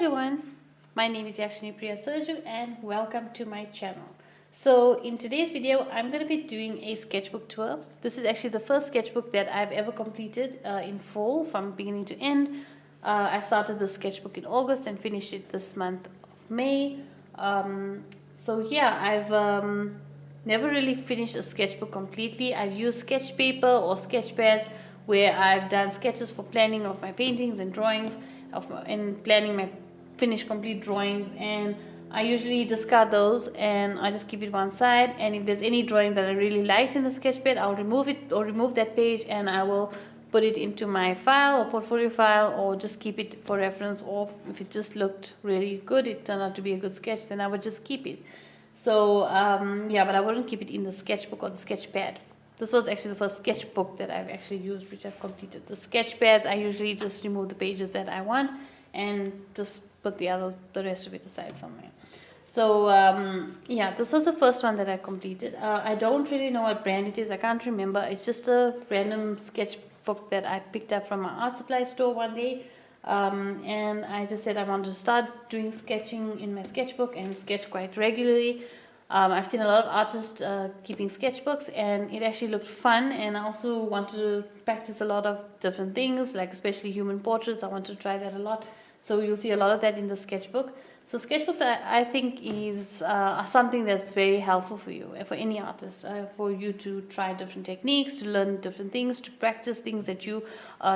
everyone, my name is Yakshini Priya Serju and welcome to my channel. So in today's video I'm going to be doing a sketchbook tour. This is actually the first sketchbook that I've ever completed in full from beginning to end. I started the sketchbook in August and finished it this month of May. So yeah, I've never really finished a sketchbook completely. I've used sketch paper or sketch pads where I've done sketches for planning of my paintings and drawings and planning my finished complete drawings, and I usually discard those and I just keep it one side, and if there's any drawing that I really liked in the sketch pad, I'll remove it or remove that page and I will put it into my file or portfolio file or just keep it for reference, or if it just looked really good, it turned out to be a good sketch, then I would just keep it. So yeah, but I wouldn't keep it in the sketchbook or the sketch pad. This was actually the first sketchbook that I've actually used, which I've completed. The sketch pads, I usually just remove the pages that I want and just put the rest of it aside somewhere. So yeah, this was the first one that I completed. I don't really know what brand it is. I can't remember. It's just a random sketchbook that I picked up from my art supply store one day. And I just said I wanted to start doing sketching in my sketchbook and sketch quite regularly. I've seen a lot of artists keeping sketchbooks and it actually looked fun, and I also wanted to practice a lot of different things, like especially human portraits. I wanted to try that a lot, so you'll see a lot of that in the sketchbook. So sketchbooks I think are something that's very helpful for you, for any artist, for you to try different techniques, to learn different things, to practice things that you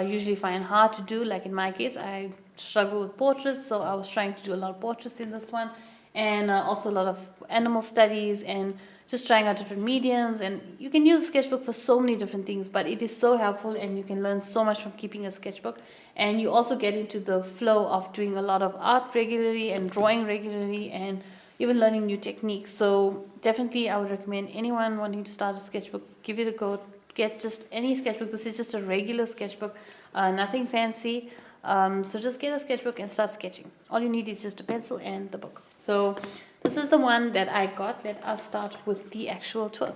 usually find hard to do. Like in my case, I struggle with portraits, so I was trying to do a lot of portraits in this one, and also a lot of animal studies and just trying out different mediums. And you can use a sketchbook for so many different things, but it is so helpful and you can learn so much from keeping a sketchbook, and you also get into the flow of doing a lot of art regularly and drawing regularly and even learning new techniques. So definitely I would recommend anyone wanting to start a sketchbook, give it a go. Get just any sketchbook. This is just a regular sketchbook, nothing fancy. So just get a sketchbook and start sketching. All you need is just a pencil and the book. So this is the one that I got. Let us start with the actual tour.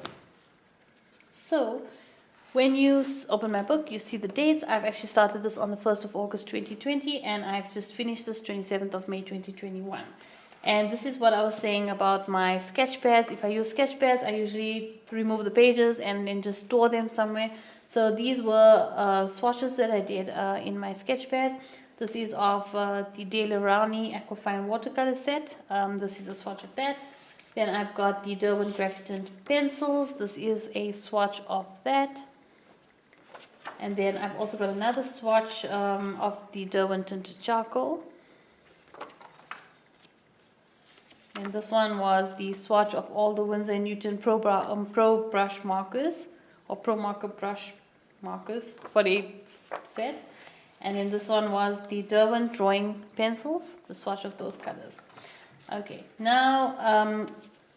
So when you open my book, you see the dates. I've actually started this on the 1st of August 2020 and I've just finished this 27th of May 2021. And this is what I was saying about my sketch pads. If I use sketch pads, I usually remove the pages and then just store them somewhere. So these were swatches that I did in my sketch pad. This is of the De La Rowney Aquafine watercolor set. This is a swatch of that. Then I've got the Derwent Graphitin pencils. This is a swatch of that. And then I've also got another swatch of the Derwent Tinted Charcoal. And this one was the swatch of all the Winsor & Newton Pro Brush Markers, or Pro Marker Brush Markers for a set. And then this one was the Derwent Drawing Pencils, the swatch of those colors. Okay, now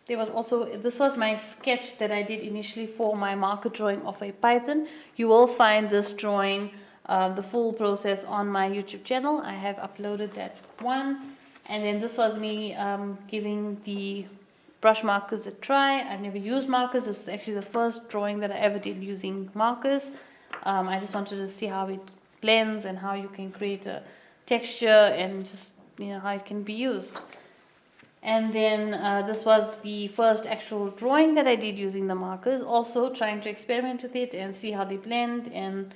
there was also, this was my sketch that I did initially for my marker drawing of a python. You will find this drawing, the full process, on my YouTube channel. I have uploaded that one. And then this was me giving the brush markers a try. I've never used markers. This was actually the first drawing that I ever did using markers. I just wanted to see how it blends and how you can create a texture and just, how it can be used. And then this was the first actual drawing that I did using the markers, also trying to experiment with it and see how they blend, and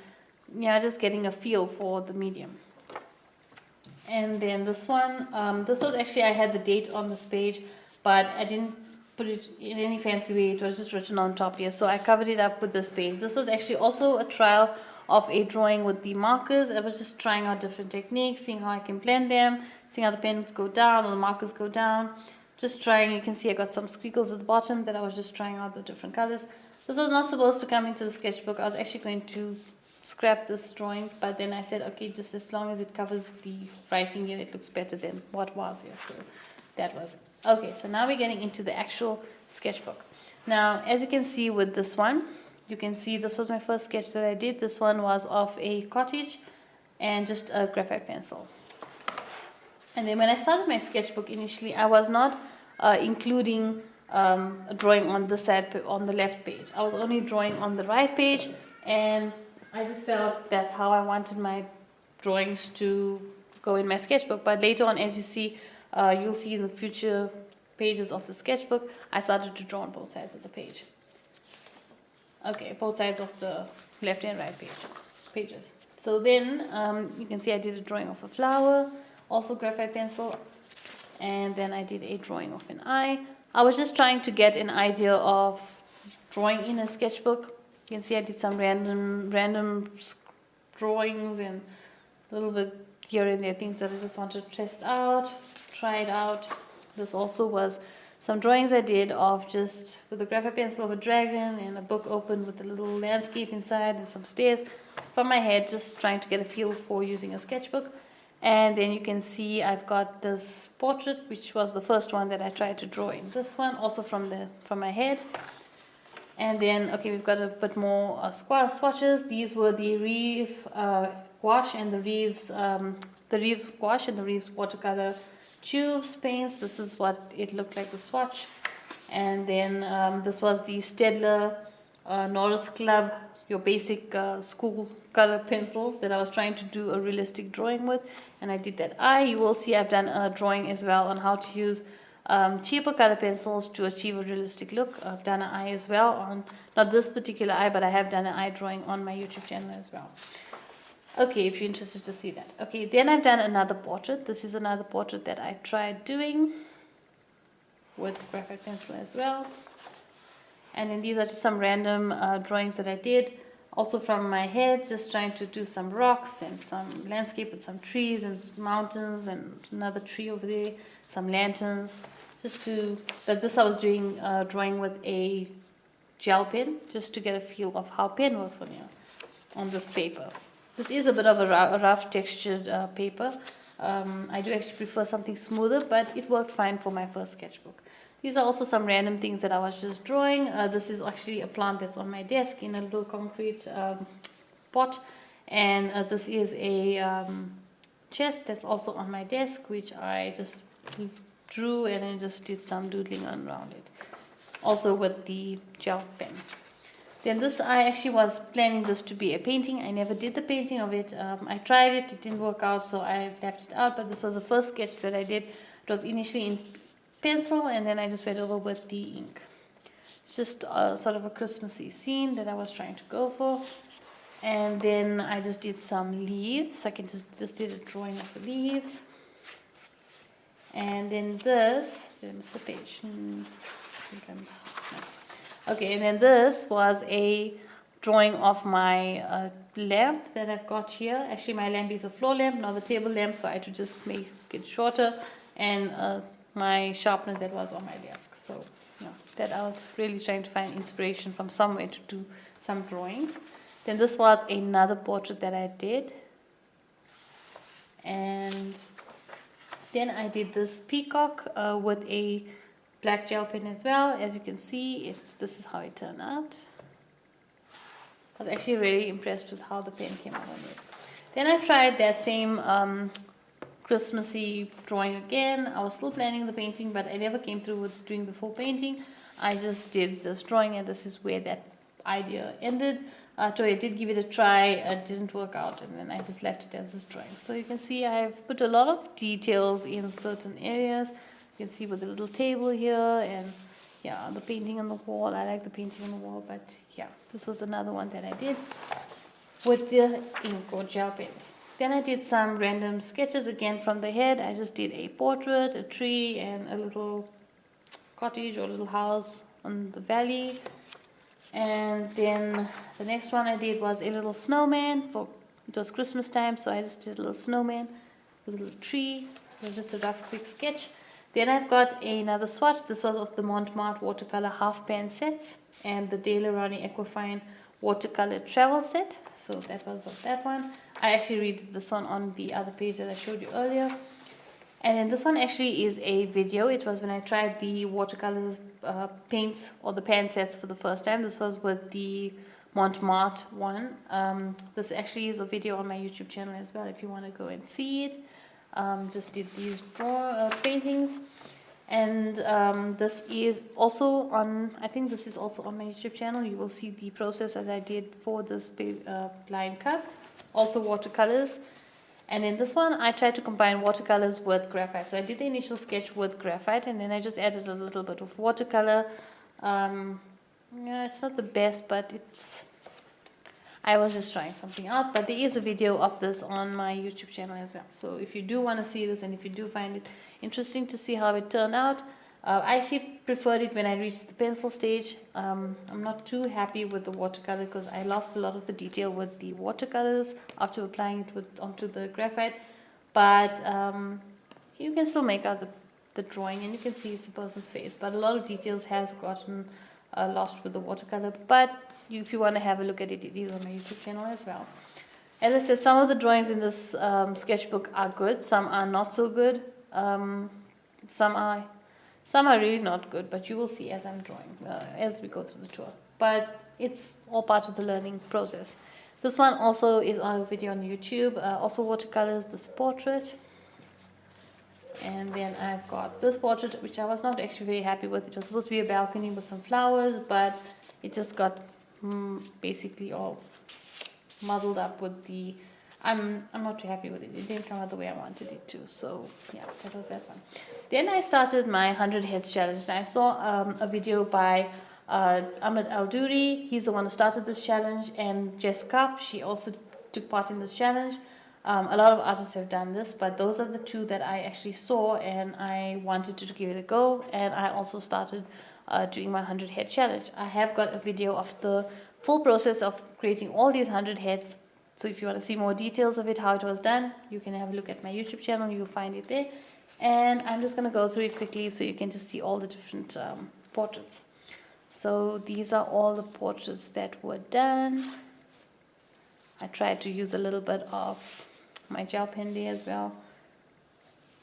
just getting a feel for the medium. And then this one, this was actually, I had the date on this page, but I didn't put it in any fancy way. It was just written on top here, so I covered it up with this page. This was actually also a trial of a drawing with the markers. I was just trying out different techniques, seeing how I can blend them, seeing how the pens go down or the markers go down. Just trying. You can see I got some squiggles at the bottom that I was just trying out the different colors. This was not supposed to come into the sketchbook. I was actually going to scrap this drawing, but then I said, okay, just as long as it covers the writing here, it looks better than what was here. So that was it. Okay, so now we're getting into the actual sketchbook. Now, as you can see with this one, you can see this was my first sketch that I did. This one was of a cottage and just a graphite pencil. And then when I started my sketchbook initially, I was not including a drawing on the side, on the left page. I was only drawing on the right page, and I just felt that's how I wanted my drawings to go in my sketchbook. But later on, as you see, you'll see in the future pages of the sketchbook, I started to draw on both sides of the page. Okay, both sides of the left and right pages. So then you can see I did a drawing of a flower, also graphite pencil, and then I did a drawing of an eye. I was just trying to get an idea of drawing in a sketchbook. You can see I did some random drawings and a little bit here and there, things that I just wanted to test out, try it out. This also was some drawings I did of just with a graphite pencil of a dragon and a book open with a little landscape inside and some stairs from my head, just trying to get a feel for using a sketchbook. And then you can see I've got this portrait, which was the first one that I tried to draw in. This one also from my head. And then, okay, we've got a bit more swatches. These were the Reeve gouache and the Reeves gouache and the Reeves watercolor tubes paints. This is what it looked like, the swatch. And then this was the Staedtler Norris Club, your basic school color pencils that I was trying to do a realistic drawing with, and I did that eye. You will see I've done a drawing as well on how to use cheaper color pencils to achieve a realistic look. I've done an eye as well on, not this particular eye, but I have done an eye drawing on my YouTube channel as well. Okay, if you're interested to see that. Okay, then I've done another portrait. This is another portrait that I tried doing with graphite pencil as well. And then these are just some random drawings that I did, also from my head, just trying to do some rocks and some landscape with some trees and mountains and another tree over there, some lanterns, just to, but this I was doing drawing with a gel pen, just to get a feel of how pen works on here, on this paper. This is a bit of a rough textured paper. I do actually prefer something smoother, but it worked fine for my first sketchbook. These are also some random things that I was just drawing. This is actually a plant that's on my desk in a little concrete pot. And this is a chest that's also on my desk, which I just drew and I just did some doodling around it. Also with the gel pen. Then this, I actually was planning this to be a painting. I never did the painting of it. I tried it, it didn't work out, so I left it out. But this was the first sketch that I did. It was initially in pencil, and then I just went over with the ink. It's just sort of a Christmassy scene that I was trying to go for. And then I just did some leaves. I can just did a drawing of the leaves. And then this, did I miss a page? Okay, and then this was a drawing of my lamp that I've got here. Actually, my lamp is a floor lamp, not a table lamp, so I had to just make it shorter. And my sharpener that was on my desk. So yeah, that I was really trying to find inspiration from somewhere to do some drawings. Then this was another portrait that I did. And then I did this peacock with a black gel pen as well. As you can see, this is how it turned out. I was actually really impressed with how the pen came out on this. Then I tried that same Christmassy drawing again. I was still planning the painting, but I never came through with doing the full painting. I just did this drawing, and this is where that idea ended. So I did give it a try. It didn't work out, and then I just left it as this drawing. So you can see I've put a lot of details in certain areas. You can see with the little table here, and yeah, the painting on the wall. I like the painting on the wall, but yeah, this was another one that I did with the ink or gel pens. Then I did some random sketches again from the head. I just did a portrait, a tree, and a little cottage or little house on the valley. And then the next one I did was a little snowman. It was Christmas time, so I just did a little snowman with a little tree. It was just a rough, quick sketch. Then I've got another swatch. This was of the Montmartre watercolor half pan sets and the De La Rani Equifine watercolor travel set. So that was of that one. I actually read this one on the other page that I showed you earlier. And then this one actually is a video. It was when I tried the watercolor paints or the pan sets for the first time. This was with the Montmartre one. This actually is a video on my YouTube channel as well if you want to go and see it. Just did these paintings. And this is also on, I think this is also on my YouTube channel. You will see the process that I did for this blind cup. Also watercolors. And in this one, I tried to combine watercolors with graphite. So I did the initial sketch with graphite, and then I just added a little bit of watercolor. Yeah, it's not the best, but I was just trying something out. But there is a video of this on my YouTube channel as well. So if you do want to see this, and if you do find it interesting to see how it turned out, I actually preferred it when I reached the pencil stage. I'm not too happy with the watercolor because I lost a lot of the detail with the watercolors after applying it onto the graphite. But you can still make out the drawing, and you can see it's a person's face. But a lot of details has gotten lost with the watercolor. But if you want to have a look at it, it is on my YouTube channel as well. As I said, some of the drawings in this sketchbook are good. Some are not so good. Some are really not good, but you will see as I'm drawing, as we go through the tour. But it's all part of the learning process. This one also is on a video on YouTube, also watercolors, this portrait. And then I've got this portrait, which I was not actually very happy with. It was supposed to be a balcony with some flowers, but it just got basically all muddled up with the... I'm not too happy with it. It didn't come out the way I wanted it to. So yeah, that was that one. Then I started my 100 Heads challenge. And I saw a video by Ahmed Al-Duri. He's the one who started this challenge. And Jess Cup, she also took part in this challenge. A lot of artists have done this, but those are the two that I actually saw, and I wanted to give it a go. And I also started doing my 100 Head challenge. I have got a video of the full process of creating all these 100 heads. So if you want to see more details of it, how it was done, you can have a look at my YouTube channel. You'll find it there. And I'm just going to go through it quickly so you can just see all the different portraits. So these are all the portraits that were done. I tried to use a little bit of my gel pen there as well,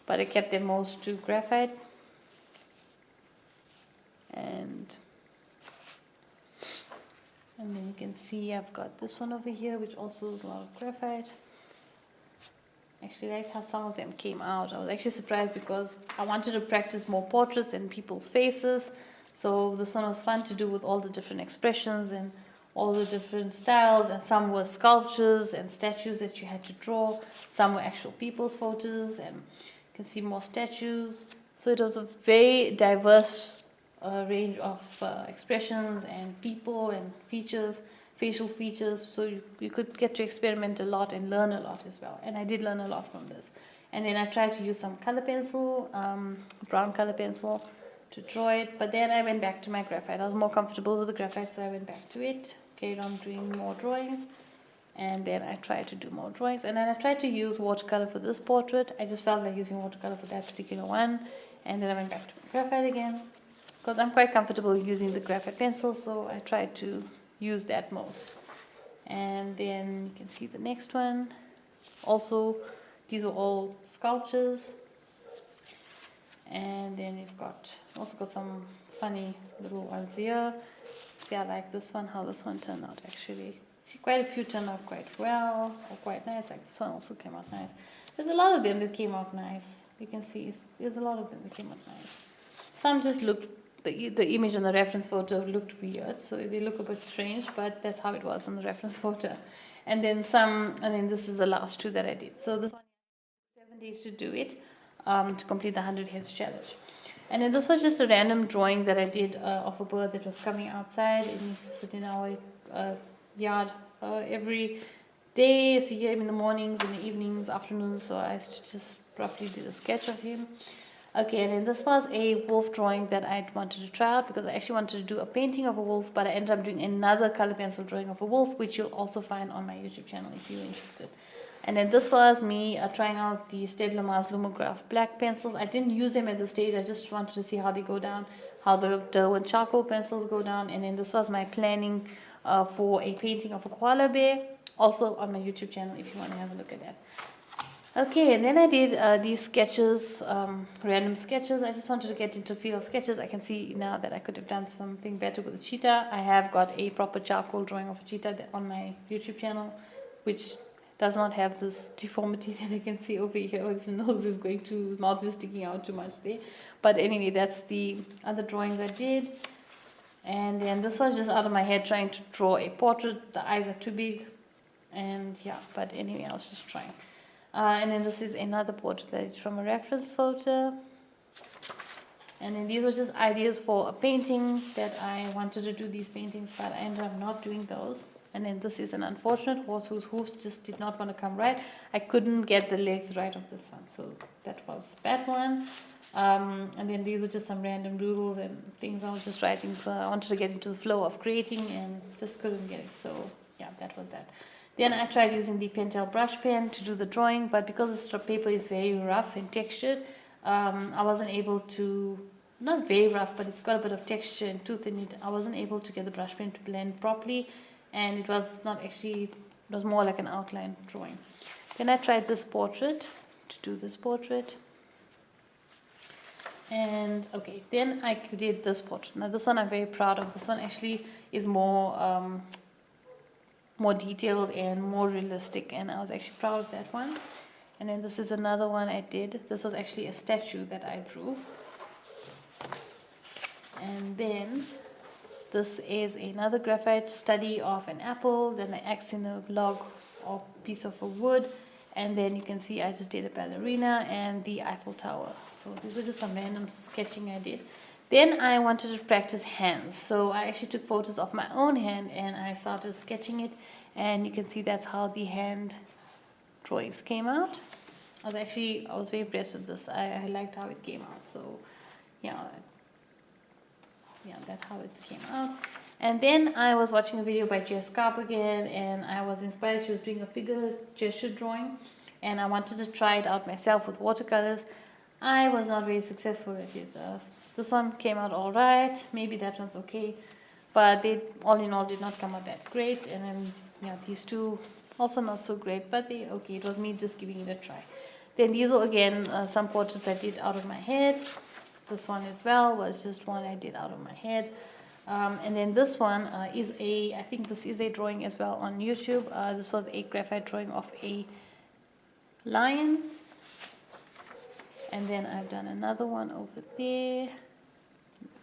but I kept them most to graphite. And then you can see I've got this one over here, which also is a lot of graphite. Actually liked how some of them came out. I was actually surprised because I wanted to practice more portraits and people's faces. So this one was fun to do with all the different expressions and all the different styles. And some were sculptures and statues that you had to draw. Some were actual people's photos, and you can see more statues. So it was a very diverse range of expressions and people and features, facial features, so you could get to experiment a lot and learn a lot as well. And I did learn a lot from this. And then I tried to use some color pencil, brown color pencil, to draw it, but then I went back to my graphite. I was more comfortable with the graphite, so I went back to it, carried on doing more drawings. And then I tried to do more drawings, and then I tried to use watercolor for this portrait. I just felt like using watercolor for that particular one, and then I went back to my graphite again, because I'm quite comfortable using the graphite pencil, so I tried to use that most. And then you can see the next one. Also, these were all sculptures. And then we've also got some funny little ones here. See, I like this one, how this one turned out actually. Quite a few turned out quite well, or quite nice. Like this one also came out nice. There's a lot of them that came out nice. You can see there's a lot of them that came out nice. Some just looked, the image on the reference photo looked weird, so they look a bit strange, but that's how it was on the reference photo. And then this is the last two that I did. So this one, 7 days to do it, to complete the 100 Heads challenge. And then this was just a random drawing that I did of a bird that was coming outside. It used to sit in our yard every day, so hear him in the mornings, in the evenings, afternoons. So I just roughly did a sketch of him. Okay, and then this was a wolf drawing that I wanted to try out, because I actually wanted to do a painting of a wolf, but I ended up doing another color pencil drawing of a wolf, which you'll also find on my YouTube channel if you're interested. And then this was me trying out the Staedtler Mars Lumograph black pencils. I didn't use them at this stage. I just wanted to see how they go down, how the Derwent charcoal pencils go down. And then this was my planning for a painting of a koala bear, also on my YouTube channel if you want to have a look at that. Okay, and then I did these sketches, random sketches. I just wanted to get into the field of sketches. I can see now that I could have done something better with a cheetah. I have got a proper charcoal drawing of a cheetah on my YouTube channel, which does not have this deformity that I can see over here. His nose is going to, his mouth is sticking out too much there. But anyway, that's the other drawings I did. And then this was just out of my head trying to draw a portrait. The eyes are too big. And yeah, but anyway, I was just trying. And then this is another portrait that is from a reference photo. And then these were just ideas for a painting that I wanted to do these paintings, but I ended up not doing those. And then this is an unfortunate horse whose hoofs just did not want to come right. I couldn't get the legs right of this one, so that was that one. And then these were just some random doodles and things I was just writing, so I wanted to get into the flow of creating and just couldn't get it. So yeah, that was that. Then I tried using the Pentel brush pen to do the drawing, but because the paper is very rough and textured, I wasn't able to, not very rough, but it's got a bit of texture and tooth in it. I wasn't able to get the brush pen to blend properly, and it was not actually, it was more like an outline drawing. Then I tried this portrait, to do this portrait. And okay, then I did this portrait. Now this one I'm very proud of. This one actually is more more detailed and more realistic, and I was actually proud of that one. And then this is another one I did. This was actually a statue that I drew. And then this is another graphite study of an apple, then the axe in a log or piece of a wood, and then you can see I just did a ballerina and the Eiffel Tower. So these are just some random sketching I did. Then I wanted to practice hands, so I actually took photos of my own hand and I started sketching it, and you can see that's how the hand drawings came out. I was very impressed with this. I liked how it came out. So yeah, that's how it came out. And then I was watching a video by Jess Karp again, and I was inspired. She was doing a figure gesture drawing, and I wanted to try it out myself with watercolors. I was not very successful at it. This one came out all right. Maybe that one's okay, but they all in all did not come out that great. And then yeah, these two also not so great, but they okay. It was me just giving it a try. Then these were again some portraits I did out of my head. This one as well was just one I did out of my head. And then this one is I think this is a drawing as well on YouTube. This was a graphite drawing of a lion. And then I've done another one over there.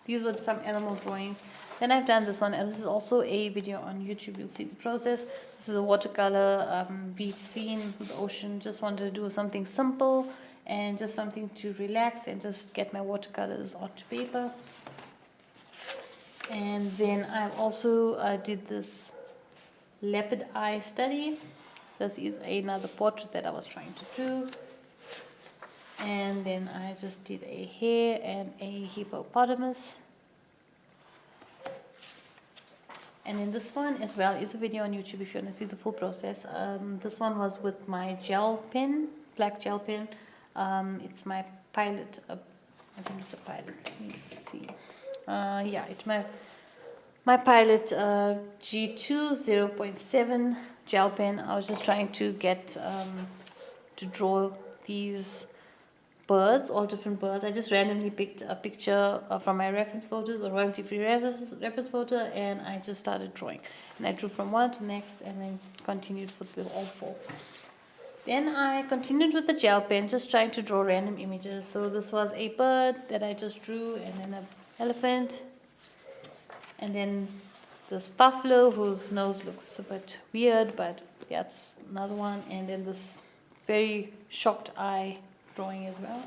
These were some animal drawings. Then I've done this one, and this is also a video on YouTube. You'll see the process. This is a watercolor beach scene with the ocean. Just wanted to do something simple and just something to relax and just get my watercolors onto paper. And then I also did this leopard eye study. This is another portrait that I was trying to do. And then I just did a hare and a hippopotamus. And then this one as well is a video on YouTube if you want to see the full process. This one was with my gel pen, black gel pen. It's my Pilot, I think it's a Pilot, let me see. Yeah, it's my Pilot G2 0.7 gel pen. I was just trying to get to draw these birds, all different birds. I just randomly picked a picture from my reference photos, a royalty-free reference photo, and I just started drawing. And I drew from one to the next, and then continued with all four. Then I continued with the gel pen, just trying to draw random images. So this was a bird that I just drew, and then an elephant, and then this buffalo whose nose looks a bit weird, but that's another one, and then this very shocked eye drawing as well.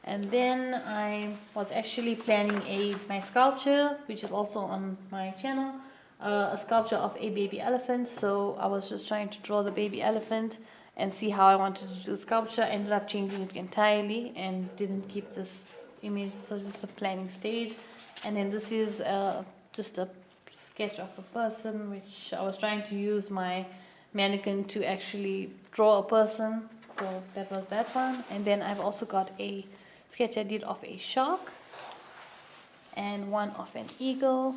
And then I was actually planning my sculpture, which is also on my channel, a sculpture of a baby elephant. So I was just trying to draw the baby elephant and see how I wanted to do the sculpture. I ended up changing it entirely and didn't keep this image, so just a planning stage. And then this is just a sketch of a person, which I was trying to use my mannequin to actually draw a person. So that was that one. And then I've also got a sketch I did of a shark and one of an eagle.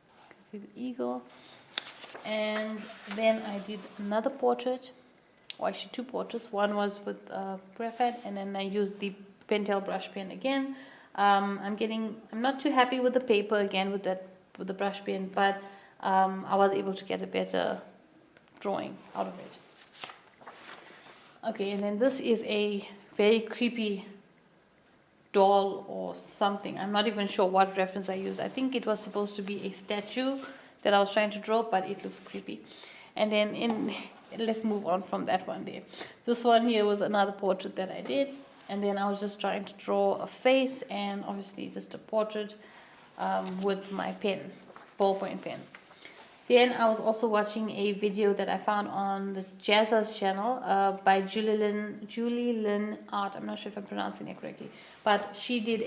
You can see the eagle. And then I did another portrait, or actually two portraits. One was with graphite, and then I used the Pentel brush pen again. I'm not too happy with the paper again with the brush pen, but I was able to get a better drawing out of it. Okay, and then this is a very creepy doll or something. I'm not even sure what reference I used. I think it was supposed to be a statue that I was trying to draw, but it looks creepy. And then let's move on from that one there. This one here was another portrait that I did, and then I was just trying to draw a face and obviously just a portrait with my pen, ballpoint pen. Then I was also watching a video that I found on the Jazza's channel by Julie Lynn Art. I'm not sure if I'm pronouncing it correctly, but she did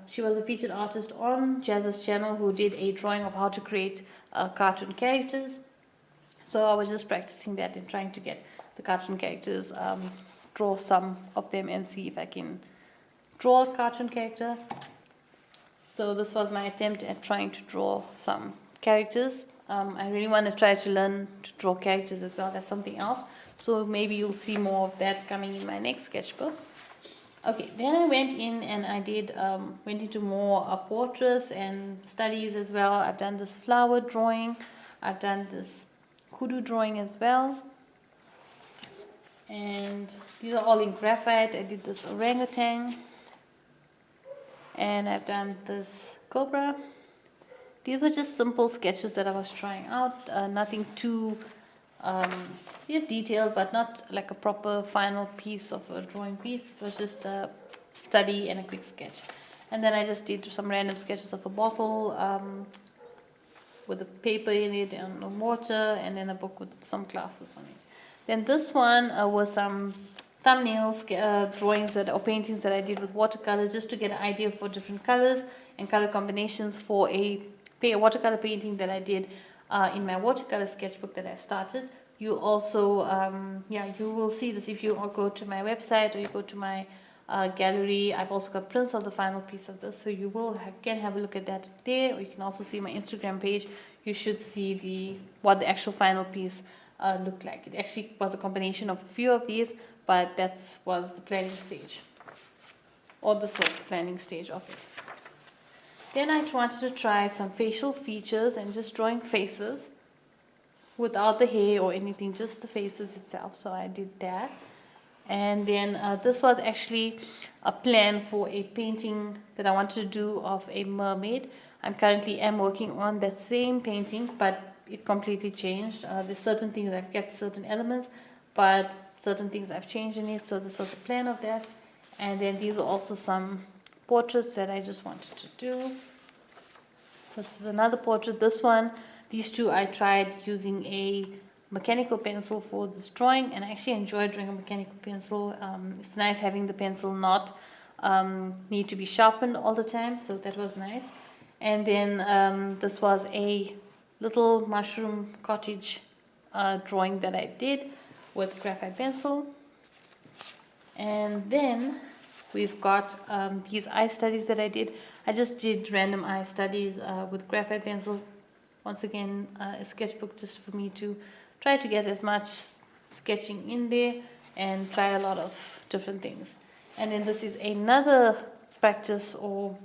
she was a featured artist on Jazza's channel who did a drawing of how to create cartoon characters. So I was just practicing that and trying to get the cartoon characters, draw some of them and see if I can draw a cartoon character. So this was my attempt at trying to draw some characters. I really want to try to learn to draw characters as well. That's something else. So maybe you'll see more of that coming in my next sketchbook. Okay, then I went in and I went into more portraits and studies as well. I've done this flower drawing. I've done this kudu drawing as well. And these are all in graphite. I did this orangutan. And I've done this cobra. These were just simple sketches that I was trying out, nothing too just detailed, but not like a proper final piece of a drawing piece. It was just a study and a quick sketch. And then I just did some random sketches of a bottle with a paper in it and water, and then a book with some glasses on it. Then this one was some thumbnails, drawings or paintings that I did with watercolor, just to get an idea for different colors and color combinations for a watercolor painting that I did in my watercolor sketchbook that I've started. You also, you will see this if you go to my website or you go to my gallery. I've also got prints of the final piece of this, so you can have a look at that there, or you can also see my Instagram page. You should see what the actual final piece looked like. It actually was a combination of a few of these, but that was the planning stage, or this was the planning stage of it. Then I wanted to try some facial features and just drawing faces without the hair or anything, just the faces itself. So I did that. And then this was actually a plan for a painting that I wanted to do of a mermaid. I'm currently working on that same painting, but it completely changed. There's certain things I've kept, certain elements, but certain things I've changed in it. So this was a plan of that. And then these are also some portraits that I just wanted to do. This is another portrait. These two I tried using a mechanical pencil for this drawing, and I actually enjoyed drawing a mechanical pencil. It's nice having the pencil not need to be sharpened all the time, so that was nice. And then this was a little mushroom cottage drawing that I did with graphite pencil. And then we've got these eye studies that I did. I just did random eye studies with graphite pencil. Once again, a sketchbook just for me to try to get as much sketching in there and try a lot of different things. And then this is another practice or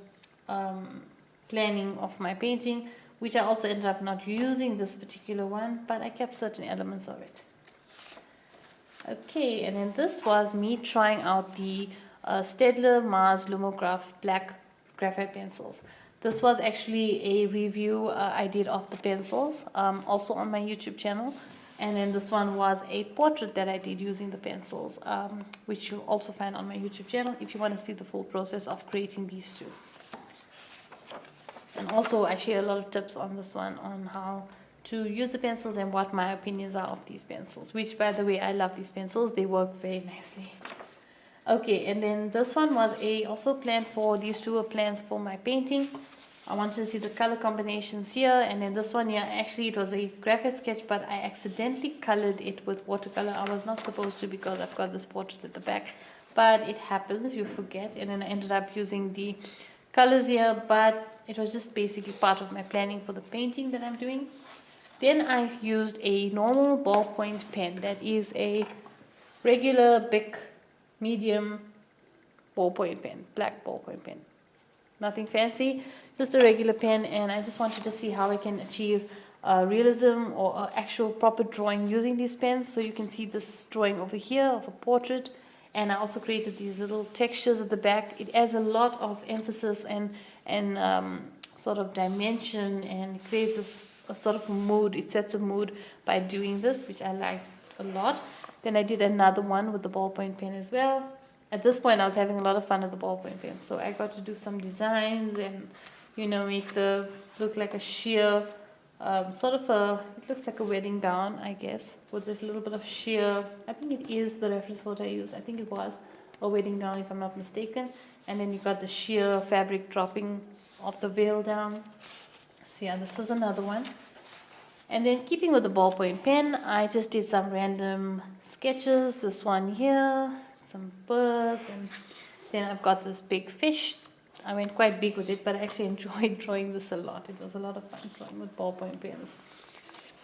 planning of my painting, which I also ended up not using this particular one, but I kept certain elements of it. Okay, and then this was me trying out the Staedtler Mars Lumograph black graphite pencils. This was actually a review I did of the pencils, also on my YouTube channel. And then this one was a portrait that I did using the pencils, which you'll also find on my YouTube channel if you want to see the full process of creating these two. And also I share a lot of tips on this one on how to use the pencils and what my opinions are of these pencils, which, by the way, I love these pencils. They work very nicely. Okay, and then this one was also planned for, these two were plans for my painting. I wanted to see the color combinations here, and then this one here, actually it was a graphite sketch, but I accidentally colored it with watercolor. I was not supposed to because I've got this portrait at the back, but it happens, you forget, and then I ended up using the colors here, but it was just basically part of my planning for the painting that I'm doing. Then I used a normal ballpoint pen, that is a regular big medium ballpoint pen, black ballpoint pen. Nothing fancy, just a regular pen, and I just wanted to see how I can achieve realism or actual proper drawing using these pens. So you can see this drawing over here of a portrait, and I also created these little textures at the back. It adds a lot of emphasis and sort of dimension, and creates a sort of mood. It sets a mood by doing this, which I like a lot. Then I did another one with the ballpoint pen as well. At this point I was having a lot of fun with the ballpoint pen, so I got to do some designs and, you know, make the look like a sheer sort of a, it looks like a wedding gown, I guess, with this little bit of sheer. I think it is the reference photo I used. I think it was a wedding gown if I'm not mistaken. And then you got the sheer fabric dropping off the veil down. So yeah, this was another one. And then keeping with the ballpoint pen, I just did some random sketches. This one here, some birds, and then I've got this big fish. I went quite big with it, but I actually enjoyed drawing this a lot. It was a lot of fun drawing with ballpoint pens.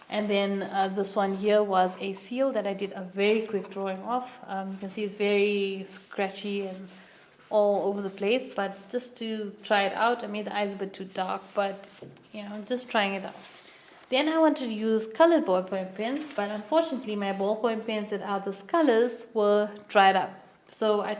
And then this one here was a seal that I did a very quick drawing of. You can see it's very scratchy and all over the place, but just to try it out, I made the eyes a bit too dark, but you know, just trying it out. Then I wanted to use colored ballpoint pens, but unfortunately my ballpoint pens that are these colors were dried up. So I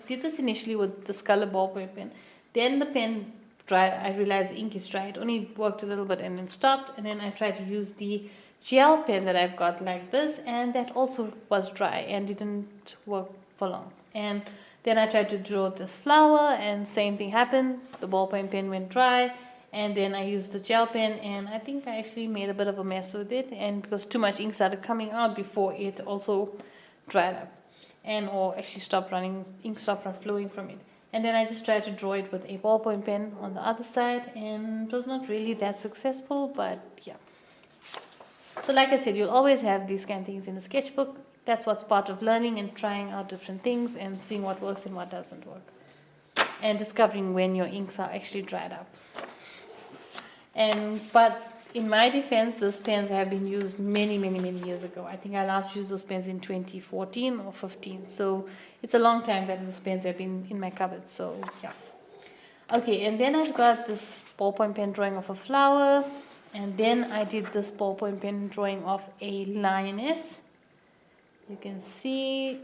did this initially with this color ballpoint pen. Then the pen dried, I realized the ink is dry. It only worked a little bit and then stopped. And then I tried to use the gel pen that I've got like this, and that also was dry and didn't work for long. And then I tried to draw this flower, and same thing happened. The ballpoint pen went dry. And then I used the gel pen, and I think I actually made a bit of a mess with it, and because too much ink started coming out before it also dried up, and or actually stopped running, ink stopped flowing from it. And then I just tried to draw it with a ballpoint pen on the other side, and it was not really that successful, but yeah. So like I said, you'll always have these kind of things in a sketchbook. That's what's part of learning and trying out different things and seeing what works and what doesn't work, and discovering when your inks are actually dried up. But in my defense, those pens have been used many years ago. I think I last used those pens in 2014 or 15. So it's a long time that those pens have been in my cupboard. So yeah. Okay, and then I've got this ballpoint pen drawing of a flower. And then I did this ballpoint pen drawing of a lioness. You can see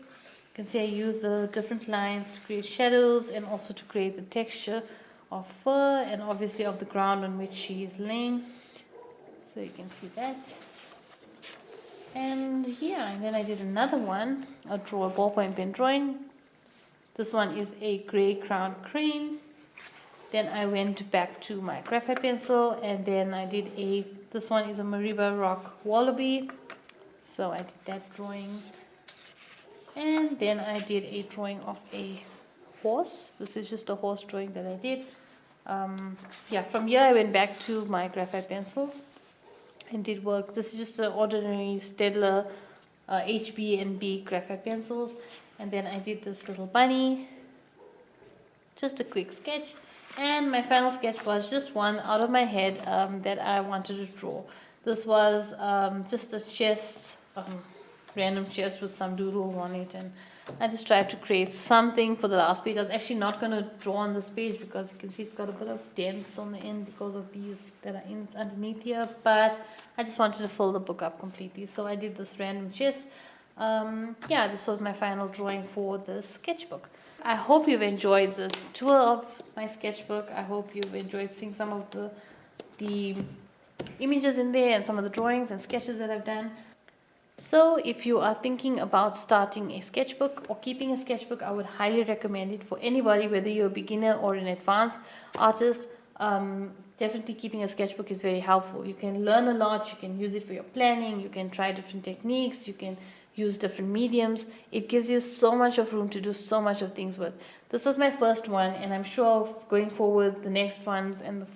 I used the different lines to create shadows and also to create the texture of fur and obviously of the ground on which she is laying. So you can see that. And yeah, and then I did another one. I'll draw a ballpoint pen drawing. This one is a grey crowned crane. Then I went back to my graphite pencil, and then I did this one is a Mariba rock wallaby. So I did that drawing. And then I did a drawing of a horse. This is just a horse drawing that I did. Yeah, from here I went back to my graphite pencils and did work. This is just an ordinary Staedtler HB and B graphite pencils. And then I did this little bunny. Just a quick sketch. And my final sketch was just one out of my head that I wanted to draw. This was just a chest, random chest with some doodles on it, and I just tried to create something for the last page. I was actually not going to draw on this page because you can see it's got a bit of dents on the end because of these that are underneath here, but I just wanted to fill the book up completely. So I did this random chest. Yeah, this was my final drawing for the sketchbook. I hope you've enjoyed this tour of my sketchbook. I hope you've enjoyed seeing some of the images in there and some of the drawings and sketches that I've done. So if you are thinking about starting a sketchbook or keeping a sketchbook, I would highly recommend it for anybody, whether you're a beginner or an advanced artist. Definitely keeping a sketchbook is very helpful. You can learn a lot, you can use it for your planning, you can try different techniques, you can use different mediums. It gives you so much of room to do so much of things with. This was my first one, and I'm sure going forward the next ones and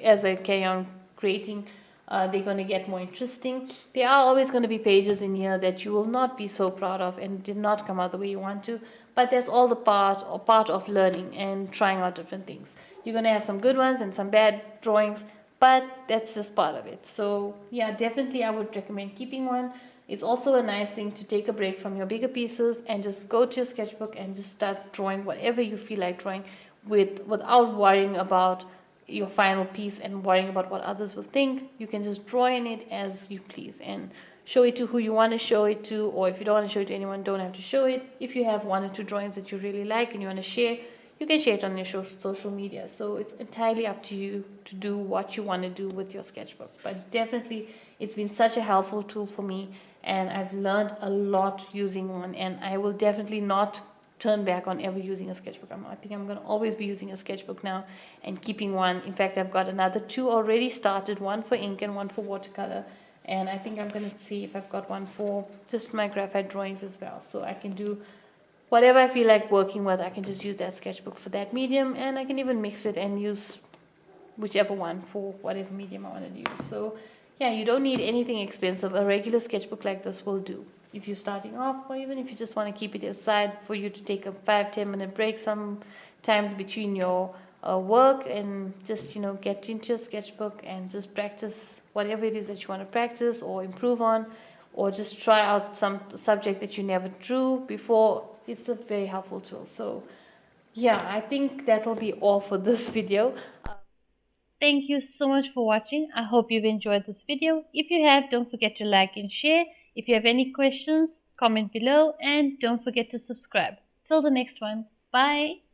as I carry on creating, they're going to get more interesting. There are always going to be pages in here that you will not be so proud of and did not come out the way you want to, but that's all the part of learning and trying out different things. You're going to have some good ones and some bad drawings, but that's just part of it. So yeah, definitely I would recommend keeping one. It's also a nice thing to take a break from your bigger pieces and just go to your sketchbook and just start drawing whatever you feel like drawing without worrying about your final piece and worrying about what others will think. You can just draw in it as you please and show it to who you want to show it to, or if you don't want to show it to anyone, don't have to show it. If you have one or two drawings that you really like and you want to share, you can share it on your social media. So it's entirely up to you to do what you want to do with your sketchbook. But definitely it's been such a helpful tool for me and I've learned a lot using one, and I will definitely not turn back on ever using a sketchbook. I think I'm going to always be using a sketchbook now and keeping one. In fact, I've got another 2 already started, one for ink and one for watercolor, and I think I'm going to see if I've got one for just my graphite drawings as well, so I can do whatever I feel like working with. I can just use that sketchbook for that medium, and I can even mix it and use whichever one for whatever medium I want to use. So yeah, you don't need anything expensive. A regular sketchbook like this will do if you're starting off, or even if you just want to keep it aside for you to take a 5-10 minute break sometimes between your work, and just, you know, get into your sketchbook and just practice whatever it is that you want to practice or improve on, or just try out some subject that you never drew before. It's a very helpful tool. So yeah, I think that will be all for this video. Thank you so much for watching. I hope you've enjoyed this video. If you have, don't forget to like and share. If you have any questions, comment below, and don't forget to subscribe. Till the next one. Bye.